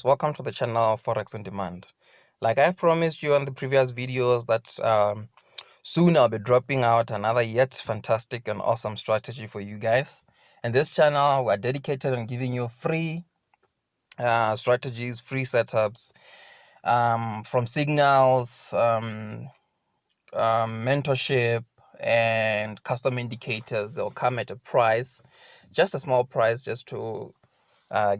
Welcome to the channel Forex on Demand. Like I've promised you on the previous videos that soon I'll be dropping out another yet fantastic and awesome strategy for you guys. And this channel, we're dedicated on giving you free strategies, free setups from signals, mentorship, and custom indicators. They'll come at a price, just a small price, just to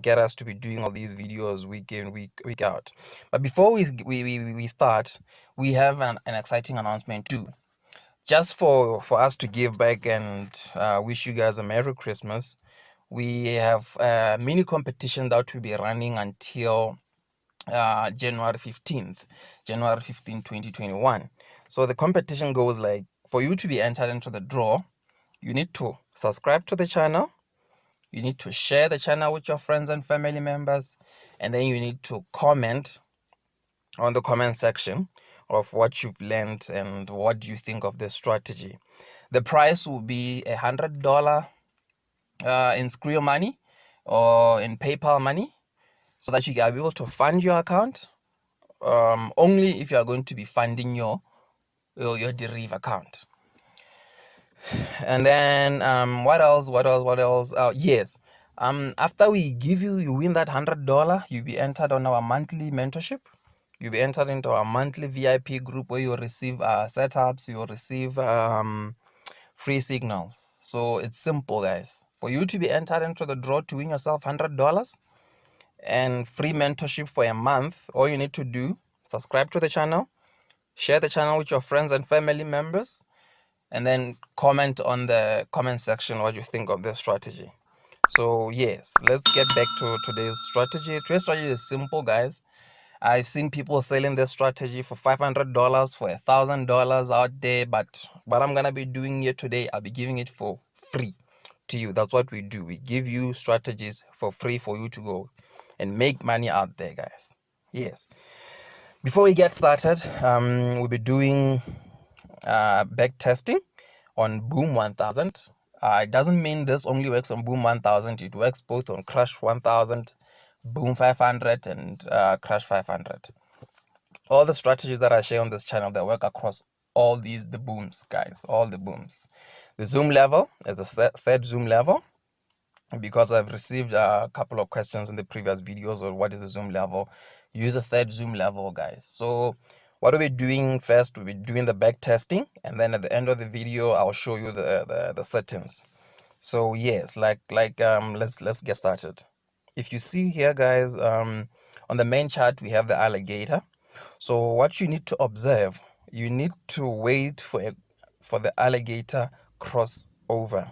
get us to be doing all these videos week in week out. But before we start, we have an exciting announcement too, just for us to give back and wish you guys a Merry Christmas. We have a mini competition that will be running until January 15th, 2021. So the competition goes like, for you to be entered into the draw, you need to subscribe to the channel, you need to share the channel with your friends and family members, and then you need to comment on the comment section of what you've learned and what you think of the strategy. The price will be $100 in Skrill money or in PayPal money, so that you can be able to fund your account. Only if you are going to be funding your Deriv account. And then what else? Yes. After we give you win that $100, you'll be entered on our monthly mentorship. You'll be entered into our monthly VIP group where you'll receive setups, you'll receive free signals. So it's simple, guys. For you to be entered into the draw to win yourself $100 and free mentorship for a month, all you need to do, subscribe to the channel, share the channel with your friends and family members, and then comment on the comment section what you think of this strategy. So yes, let's get back to today's strategy. Today's strategy is simple, guys. I've seen people selling this strategy for $500, for $1,000 out there, but what I'm gonna be doing here today, I'll be giving it for free to you. That's what we do. We give you strategies for free for you to go and make money out there, guys. Yes. Before we get started, we'll be doing back testing on Boom 1000. It doesn't mean this only works on Boom 1000. It works both on Crash 1000, Boom 500, and Crash 500. All the strategies that I share on this channel, they work across all the booms, guys. All the booms. The zoom level is the third zoom level, because I've received a couple of questions in the previous videos on what is the zoom level. Use the third zoom level, guys. So what are we doing first? We'll be doing the back testing, and then at the end of the video I'll show you the settings. So yes, let's get started. If you see here, guys, on the main chart we have the alligator. So what you need to observe, you need to wait for the alligator crossover.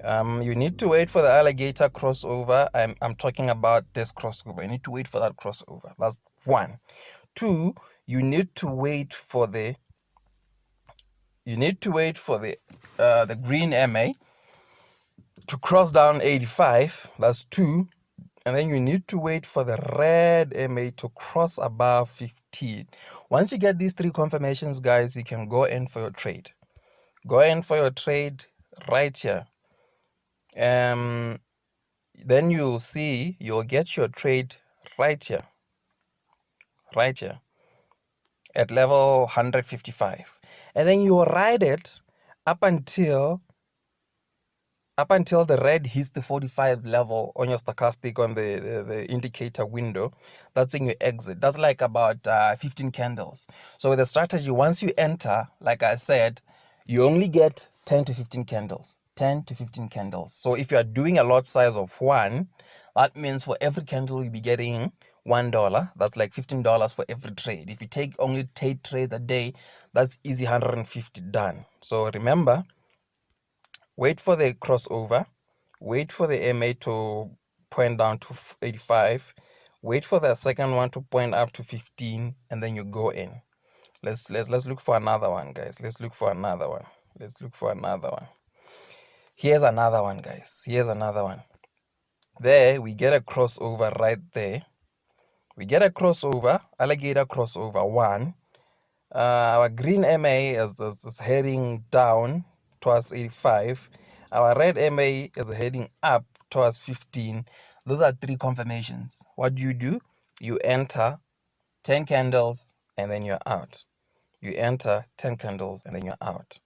You need to wait for the alligator crossover. I'm talking about this crossover. You need to wait for that crossover. That's one. Two, you need to wait for the green MA to cross down 85. That's two. And then you need to wait for the red MA to cross above 15. Once you get these three confirmations, guys, you can go in for your trade. Go in for your trade right here. Then you'll see you'll get your trade right here at level 155, and then you'll ride it up until the red hits the 45 level on your stochastic, on the indicator window. That's when you exit. That's like about 15 candles. So with the strategy, once you enter, like I said, you only get 10 to 15 candles. 10 to 15 candles. So if you are doing a lot size of 1, that means for every candle you'll be getting $1. That's like $15 for every trade. If you take only 10 trades a day, that's easy 150 done. So remember, wait for the crossover, wait for the MA to point down to 85, wait for the second one to point up to 15, and then you go in. Let's look for another one, guys. Let's look for another one. Here's another one, guys. Here's another one. There we get a crossover right there. We get a crossover, alligator crossover 1. Our green MA is heading down towards 85. Our red MA is heading up towards 15. Those are 3 confirmations. What do? You enter 10 candles and then you're out. You enter 10 candles and then you're out.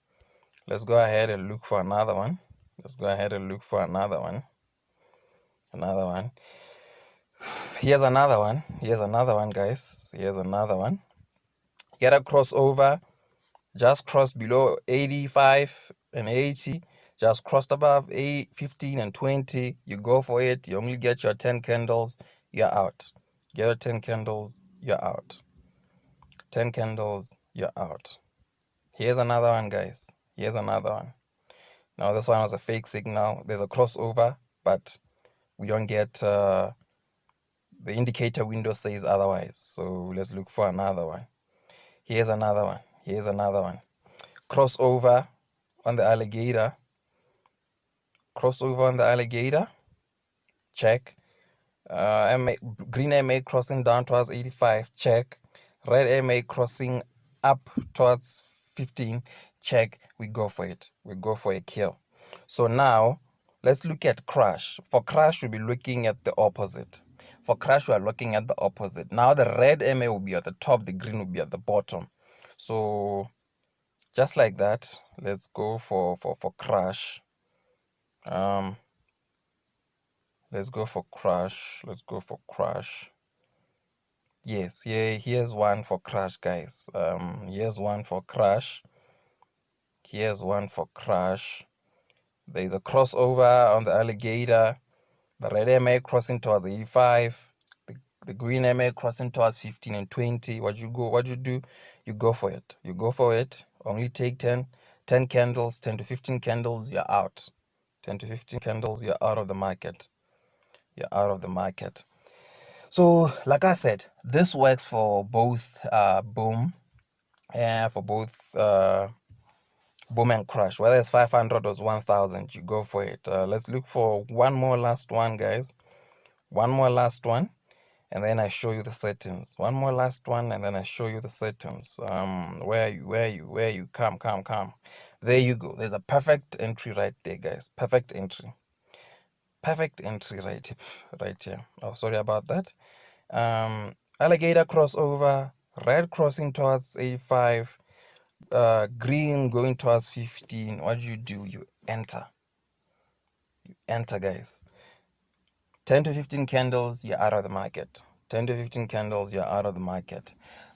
Let's go ahead and look for another one. Another one. Here's another one, guys. Here's another one. Get a crossover. Just crossed below 85 and 80. Just crossed above 15 and 20. You go for it. You only get your 10 candles. You're out. Get your 10 candles. You're out. 10 candles. You're out. Here's another one, guys. Here's another one. Now, this one was a fake signal. There's a crossover, but we don't get... the indicator window says otherwise. So let's look for another one. Here's another one. Crossover on the alligator. Check. Green MA crossing down towards 85. Check. Red MA crossing up towards 15. Check. We go for it. We go for a kill. So now let's look at crash. For crash, we'll be looking at the opposite. Now the red MA will be at the top, the green will be at the bottom. So just like that, let's go for crash. Let's go for crash. Yes, here's one for crash, guys. Here's one for crash. There's a crossover on the alligator. The red MA crossing towards 85. The green MA crossing towards 15 and 20. What you do? You go for it. Only take 10 candles, 10 to 15 candles, you're out. 10 to 15 candles, you're out of the market. So, like I said, this works for both boom and crash. Whether it's 500 or 1,000, you go for it. Let's look for one more last one, guys. And then I show you the settings. Where are you? Come. There you go. There's a perfect entry right there, guys. Perfect entry right here. Oh, sorry about that. Alligator crossover, red crossing towards 85, green going towards 15. What do? You enter, guys. 10 to 15 candles, you're out of the market.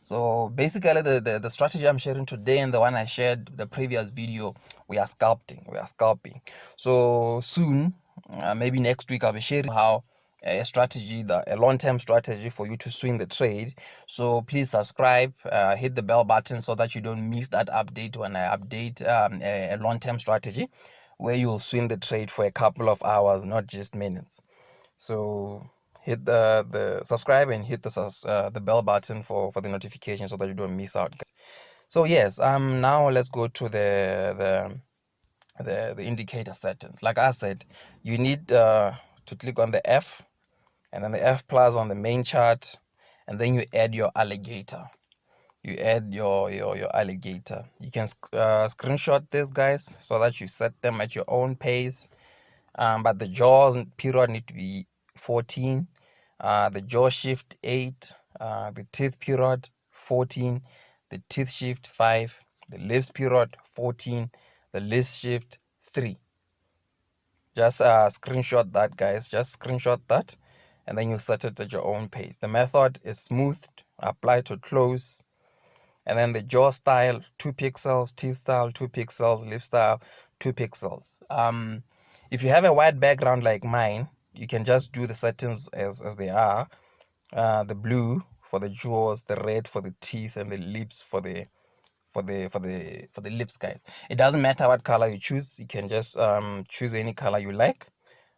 So basically the strategy I'm sharing today and the one I shared the previous video, we are scalping. So soon, maybe next week, I'll be sharing how a long-term strategy for you to swing the trade. So please subscribe, hit the bell button so that you don't miss that update when I update a long-term strategy where you'll swing the trade for a couple of hours, not just minutes. So hit the subscribe and hit the bell button for the notification so that you don't miss out. So yes, now let's go to the indicator settings. Like I said, you need to click on the F and then the F plus on the main chart, and then you add your alligator. You alligator. You can screenshot this, guys, so that you set them at your own pace. But the jaws period need to be 14, the jaw shift 8, the teeth period 14, the teeth shift 5, the lips period 14, the lips shift 3. Just screenshot that, guys. And then you set it at your own pace. The method is smoothed, apply to close, and then the jaw style 2 pixels, teeth style 2 pixels, lip style 2 pixels. If you have a white background like mine, you can just do the settings as they are. The blue for the jaws, the red for the teeth, and the lips for the lips, guys. It doesn't matter what color you choose. You can just choose any color you like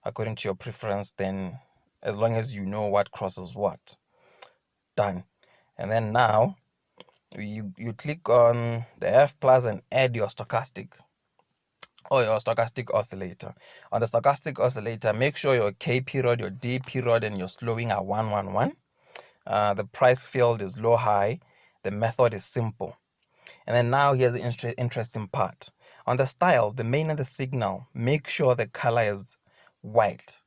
according to your preference. Then, as long as you know what crosses what, done. And then now you click on the F plus and add your stochastic. or your stochastic oscillator. On the stochastic oscillator, make sure your K period, your D period, and your slowing are 111. The price field is low high. The method is simple. And then now here's the interesting part. On the styles, the main and the signal, make sure the color is white.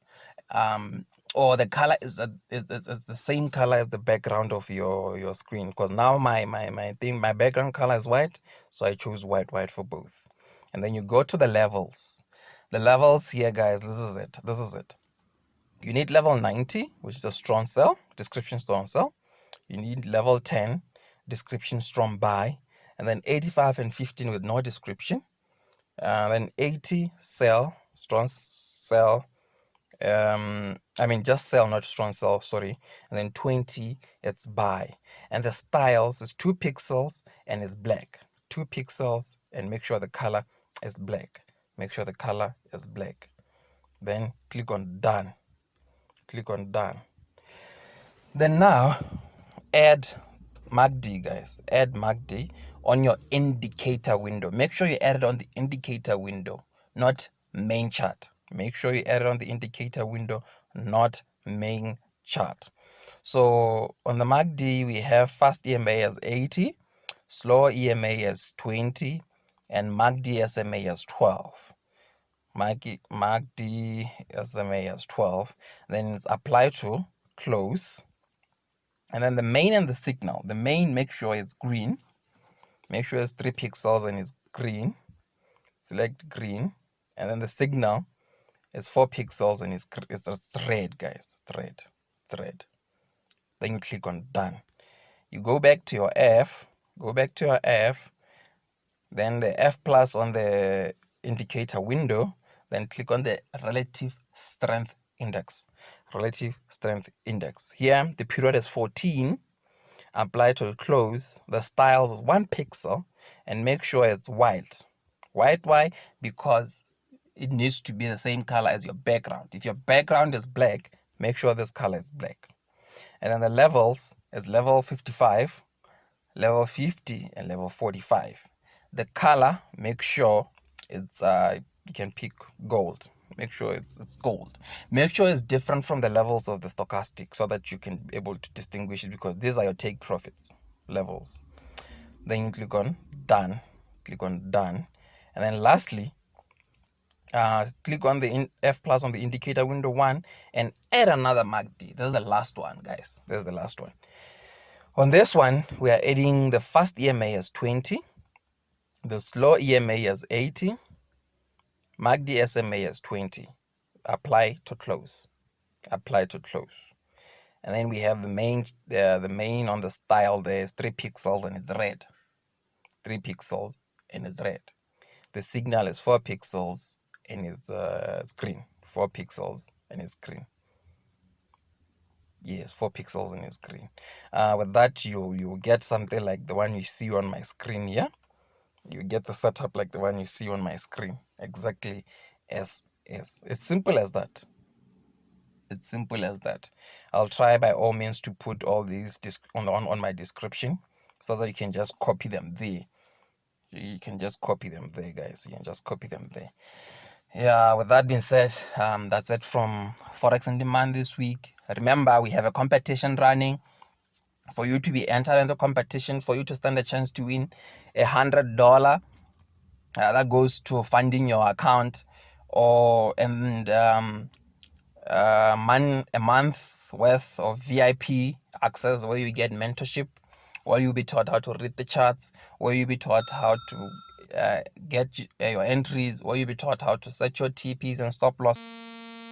Or the color is the same color as the background of your screen. Because now my background color is white, so I choose white for both. And then you go to the levels. The levels here, guys, this is it. You need level 90, which is a strong sell, description strong sell. You need level 10, description strong buy. And then 85 and 15 with no description. Then 80 sell, strong sell. Just sell, not strong sell, sorry. And then 20, it's buy. And the styles is 2 pixels and it's black. 2 pixels, and make sure the color is black. Make sure the color is black. Then click on done. Click on done. Then now add MACD, guys. Add MACD on your indicator window. Make sure you add it on the indicator window, not main chart. Make sure you add it on the indicator window, not main chart. So on the MACD, we have fast EMA as 80, slow EMA as 20, and MACD SMA as 12. MACD SMA as 12. Then it's apply to close. And then the main and the signal. The main, make sure it's green. Make sure it's 3 pixels and it's green. Select green. And then the signal is 4 pixels and it's red, guys. It's red. Then you click on done. You go back to your F. Then the F plus on the indicator window. Then click on the relative strength index. Here, the period is 14. Apply to close. The styles is 1 pixel, and make sure it's white. Why? Because it needs to be the same color as your background. If your background is black, make sure this color is black. And then the levels is level 55, level 50, and level 45. The color, make sure it's you can pick gold. Make sure it's gold. Make sure it's different from the levels of the stochastic so that you can be able to distinguish it, because these are your take profits levels. Then you click on done. And then lastly, click on the F plus on the indicator window 1 and add another MACD. This is the last one, guys. This is the last one. On this one, we are adding the fast EMA as 20, the slow EMA as 80, MACD SMA as 20. Apply to close. And then we have the main on the style. There's 3 pixels and it's red. 3 pixels and it's red. The signal is 4 pixels and it's green. 4 pixels and it's green. Yes, 4 pixels and it's green. With that, you get something like the one you see on my screen here. You get the setup like the one you see on my screen, exactly as is. It's simple as that. I'll try by all means to put all these on my description so that you can just copy them there. You can just copy them there, guys. You can just copy them there. Yeah, with that being said, that's it from Forex on Demand this week. Remember, we have a competition running. For you to be entered in the competition, for you to stand a chance to win $100, that goes to funding your account, a month worth of VIP access, where you get mentorship, where you'll be taught how to read the charts, where you'll be taught how to get your entries, where you'll be taught how to set your TPs and stop loss.